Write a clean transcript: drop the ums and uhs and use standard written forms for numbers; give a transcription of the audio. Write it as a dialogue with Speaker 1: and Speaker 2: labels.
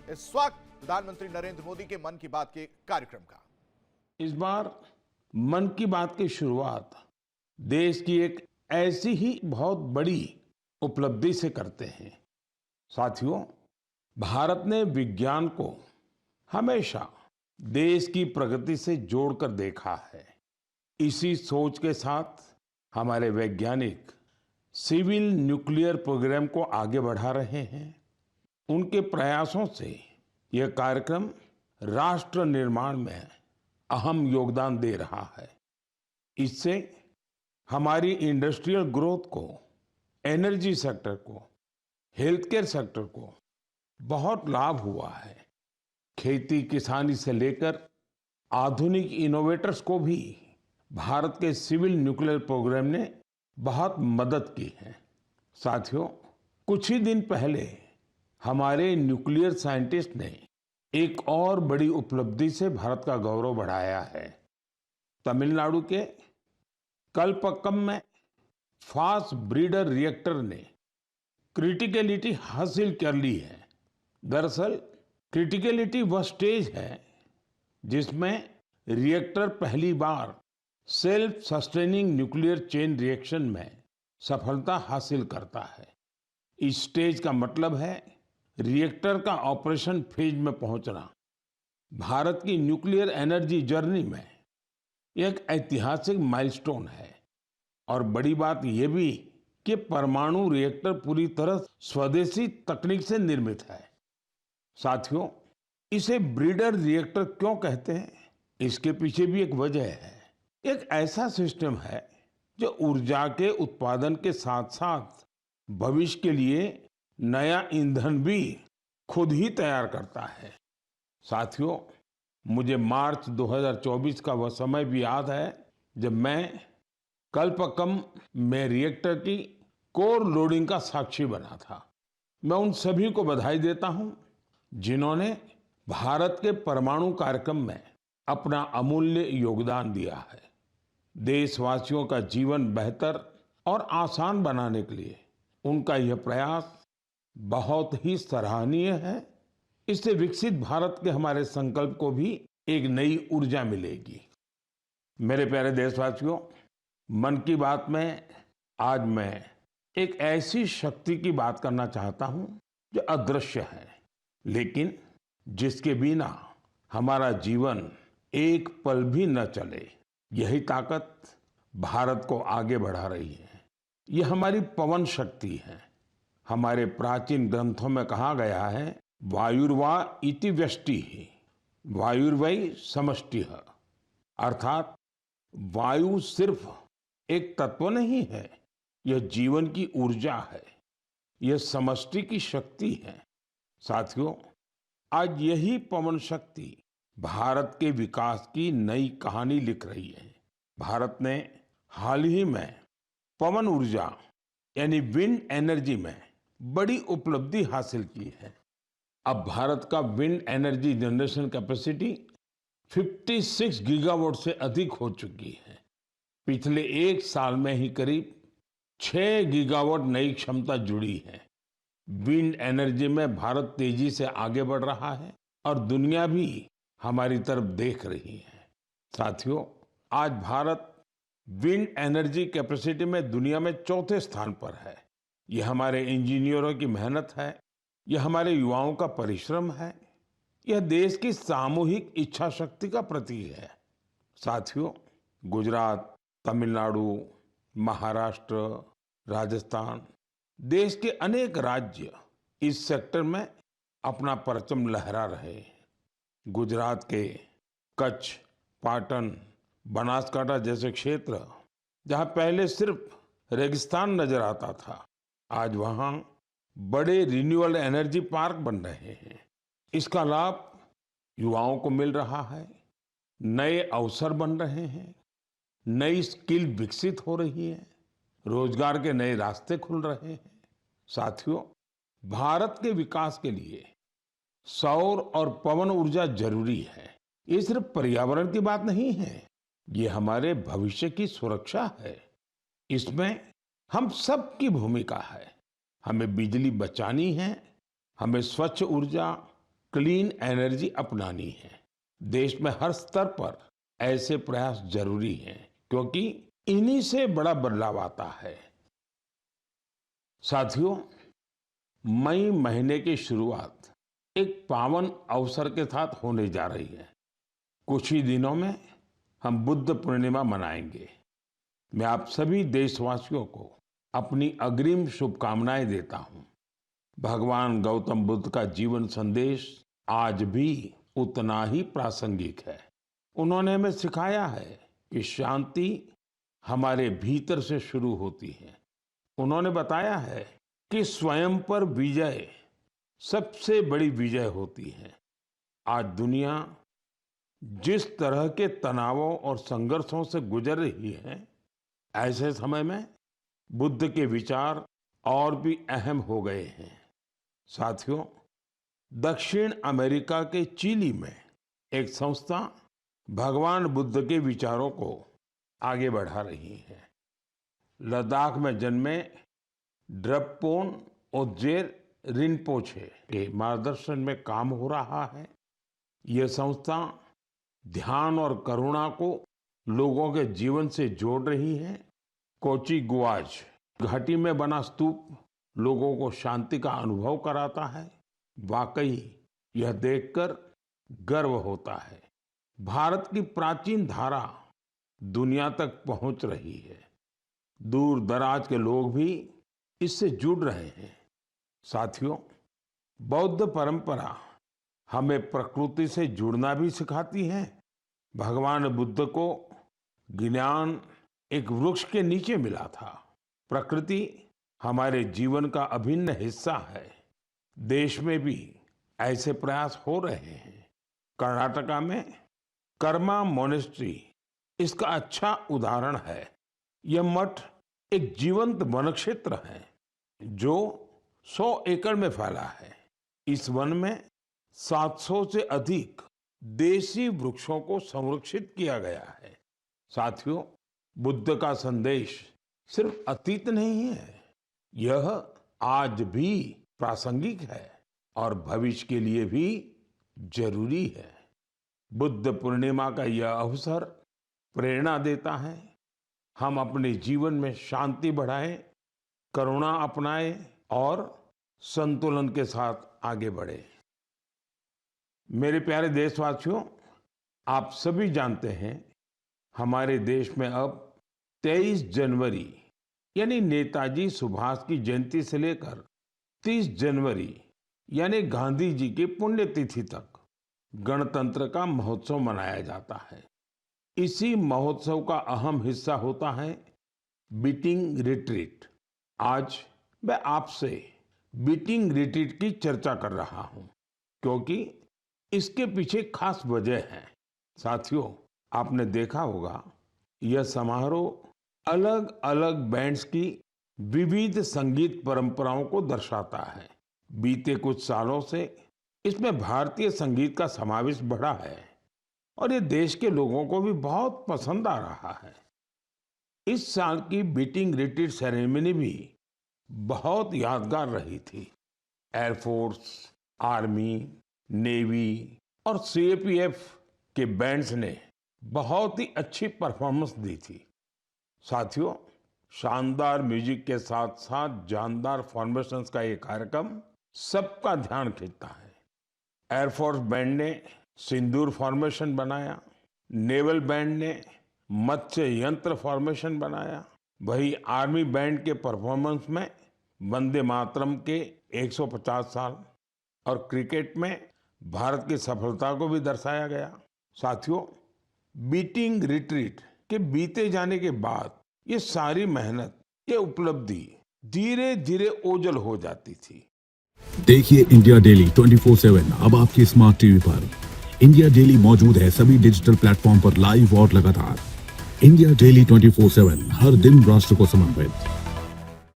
Speaker 1: इस वक्त प्रधानमंत्री नरेंद्र मोदी के मन की बात के कार्यक्रम का।
Speaker 2: इस बार मन की बात की शुरुआत देश की एक ऐसी ही बहुत बड़ी उपलब्धि से करते हैं। साथियों, भारत ने विज्ञान को हमेशा देश की प्रगति से जोड़कर देखा है। इसी सोच के साथ हमारे वैज्ञानिक सिविल न्यूक्लियर प्रोग्राम को आगे बढ़ा रहे हैं। उनके प्रयासों से यह कार्यक्रम राष्ट्र निर्माण में अहम योगदान दे रहा है। इससे हमारी इंडस्ट्रियल ग्रोथ को, एनर्जी सेक्टर को, हेल्थ केयर सेक्टर को बहुत लाभ हुआ है। खेती किसानी से लेकर आधुनिक इनोवेटर्स को भी भारत के सिविल न्यूक्लियर प्रोग्राम ने बहुत मदद की है। साथियों, कुछ ही दिन पहले हमारे न्यूक्लियर साइंटिस्ट ने एक और बड़ी उपलब्धि से भारत का गौरव बढ़ाया है। तमिलनाडु के कलपक्कम में फास्ट ब्रीडर रिएक्टर ने क्रिटिकलिटी हासिल कर ली है। दरअसल क्रिटिकलिटी वह स्टेज है जिसमें रिएक्टर पहली बार self sustaining nuclear chain reaction में सफलता हासिल करता है। इस स्टेज का मतलब है रिएक्टर का ऑपरेशन फेज में पहुंचना। भारत की न्यूक्लियर एनर्जी जर्नी में एक ऐतिहासिक माइलस्टोन है। और बड़ी बात यह भी कि परमाणु रिएक्टर पूरी तरह स्वदेशी तकनीक से निर्मित है। साथियों, इसे ब्रीडर रिएक्टर क्यों कहते हैं, इसके पीछे भी एक वजह है। एक ऐसा सिस्टम है जो ऊर्जा के उत्पादन के साथ साथ भविष्य के लिए नया ईंधन भी खुद ही तैयार करता है। साथियों, मुझे मार्च 2024 का वह समय भी याद है जब मैं कलपक्कम में रिएक्टर की कोर लोडिंग का साक्षी बना था। मैं उन सभी को बधाई देता हूं जिन्होंने भारत के परमाणु कार्यक्रम में अपना अमूल्य योगदान दिया है। देशवासियों का जीवन बेहतर और आसान बनाने के लिए उनका यह प्रयास बहुत ही सराहनीय है। इससे विकसित भारत के हमारे संकल्प को भी एक नई ऊर्जा मिलेगी। मेरे प्यारे देशवासियों, मन की बात में आज मैं एक ऐसी शक्ति की बात करना चाहता हूं जो अदृश्य है, लेकिन जिसके बिना हमारा जीवन एक पल भी न चले। यही ताकत भारत को आगे बढ़ा रही है। यह हमारी पवन शक्ति है। हमारे प्राचीन ग्रंथों में कहा गया है, वायुर्वा इति व्यष्टिः वायुर्वै समष्टिः, अर्थात वायु सिर्फ एक तत्व नहीं है, यह जीवन की ऊर्जा है, यह समष्टि की शक्ति है। साथियों, आज यही पवन शक्ति भारत के विकास की नई कहानी लिख रही है। भारत ने हाल ही में पवन ऊर्जा यानी विंड एनर्जी में बड़ी उपलब्धि हासिल की है। अब भारत का wind energy generation capacity 56 gigawatt से अधिक हो चुकी है। पिछले एक साल में ही करीब 6 गीगावाट नई क्षमता जुड़ी है। विंड एनर्जी में भारत तेजी से आगे बढ़ रहा है और दुनिया भी हमारी तरफ देख रही है। साथियों, आज भारत विंड एनर्जी कैपेसिटी में दुनिया में चौथे स्थान पर है। यह हमारे इंजीनियरों की मेहनत है, यह हमारे युवाओं का परिश्रम है, यह देश की सामूहिक इच्छा शक्ति का प्रतीक है। साथियों, गुजरात, तमिलनाडु, महाराष्ट्र, राजस्थान, देश के अनेक राज्य इस सेक्टर में अपना परचम लहरा रहे हैं। गुजरात के कच्छ, पाटन, बनासकांठा जैसे क्षेत्र जहां पहले सिर्फ रेगिस्तान नजर आता था, आज वहां बड़े रिन्यूएबल एनर्जी पार्क बन रहे हैं। इसका लाभ युवाओं को मिल रहा है, नए अवसर बन रहे हैं, नई स्किल विकसित हो रही है, रोजगार के नए रास्ते खुल रहे हैं। साथियों, भारत के विकास के लिए सौर और पवन ऊर्जा जरूरी है। ये सिर्फ पर्यावरण की बात नहीं है, ये हमारे भविष्य की सुरक्षा है। इसमें हम सब की भूमिका है। हमें बिजली बचानी है, हमें स्वच्छ ऊर्जा, क्लीन एनर्जी अपनानी है। देश में हर स्तर पर ऐसे प्रयास जरूरी हैं, क्योंकि इन्हीं से बड़ा बदलाव आता है। साथियों, मई महीने की शुरुआत एक पावन अवसर के साथ होने जा रही है। कुछ ही दिनों में हम बुद्ध पूर्णिमा मनाएंगे। मैं आप सभी देशवासियों को अपनी अग्रिम शुभकामनाएं देता हूं। भगवान गौतम बुद्ध का जीवन संदेश आज भी उतना ही प्रासंगिक है। उन्होंने हमें सिखाया है कि शांति हमारे भीतर से शुरू होती है। उन्होंने बताया है कि स्वयं पर विजय सबसे बड़ी विजय होती है। आज दुनिया जिस तरह के तनावों और संघर्षों से गुजर रही है, ऐसे समय में बुद्ध के विचार और भी अहम हो गए हैं। साथियों, दक्षिण अमेरिका के चिली में एक संस्था भगवान बुद्ध के विचारों को आगे बढ़ा रही है। लद्दाख में जन्मे ड्रपपोन ओजेर रिनपोछे के मार्गदर्शन में काम हो रहा है। यह संस्था ध्यान और करुणा को लोगों के जीवन से जोड़ रही है। कोची गुआज घाटी में बना स्तूप लोगों को शांति का अनुभव कराता है। वाकई यह देखकर गर्व होता है। भारत की प्राचीन धारा दुनिया तक पहुंच रही है। दूर दराज के लोग भी इससे जुड़ रहे हैं। साथियों, बौद्ध परंपरा हमें प्रकृति से जुड़ना भी सिखाती है। भगवान बुद्ध को ज्ञान एक वृक्ष के नीचे मिला था। प्रकृति हमारे जीवन का अभिन्न हिस्सा है। देश में भी ऐसे प्रयास हो रहे हैं। कर्नाटका में कर्मा मोनेस्ट्री इसका अच्छा उदाहरण है। यह मठ एक जीवंत वन क्षेत्र है जो 100 एकड़ में फैला है। इस वन में 700 से अधिक देसी वृक्षों को संरक्षित किया गया है। साथियों, बुद्ध का संदेश सिर्फ अतीत नहीं है, यह आज भी प्रासंगिक है और भविष्य के लिए भी जरूरी है। बुद्ध पूर्णिमा का यह अवसर प्रेरणा देता है। हम अपने जीवन में शांति बढ़ाएं, करुणा अपनाएं और संतुलन के साथ आगे बढ़े। मेरे प्यारे देशवासियों, आप सभी जानते हैं हमारे देश में अब 23 जनवरी यानी नेताजी सुभाष की जयंती से लेकर 30 जनवरी यानी गांधी जी की पुण्यतिथि तक गणतंत्र का महोत्सव मनाया जाता है। इसी महोत्सव का अहम हिस्सा होता है बीटिंग रिट्रीट। आज मैं आपसे बीटिंग रिट्रीट की चर्चा कर रहा हूं, क्योंकि इसके पीछे खास वजह है। साथियों, आपने देखा होगा यह समारोह अलग अलग बैंड्स की विविध संगीत परंपराओं को दर्शाता है। बीते कुछ सालों से इसमें भारतीय संगीत का समावेश बढ़ा है और ये देश के लोगों को भी बहुत पसंद आ रहा है। इस साल की बीटिंग रिट्रीट सेरेमनी भी बहुत यादगार रही थी। एयरफोर्स, आर्मी, नेवी और सीएपीएफ के बैंड्स ने बहुत ही अच्छी परफॉर्मेंस दी थी। साथियों, शानदार म्यूजिक के साथ साथ जानदार फॉर्मेशंस का ये कार्यक्रम सबका ध्यान खींचता है। एयरफोर्स बैंड ने सिंदूर फॉर्मेशन बनाया, नेवल बैंड ने मत्स्य यंत्र फॉर्मेशन बनाया, वही आर्मी बैंड के परफॉर्मेंस में वंदे मातरम के 150 साल और क्रिकेट में भारत की सफलता को भी दर्शाया गया। साथियों, बीटिंग रिट्रीट के बीते जाने के बाद ये सारी मेहनत, ये उपलब्धि धीरे धीरे ओझल हो जाती थी।
Speaker 3: देखिए इंडिया डेली 24/7 अब आपके स्मार्ट टीवी पर। इंडिया डेली मौजूद है सभी डिजिटल प्लेटफॉर्म पर लाइव और लगातार। इंडिया डेली 24/7 हर दिन राष्ट्र को समर्पित।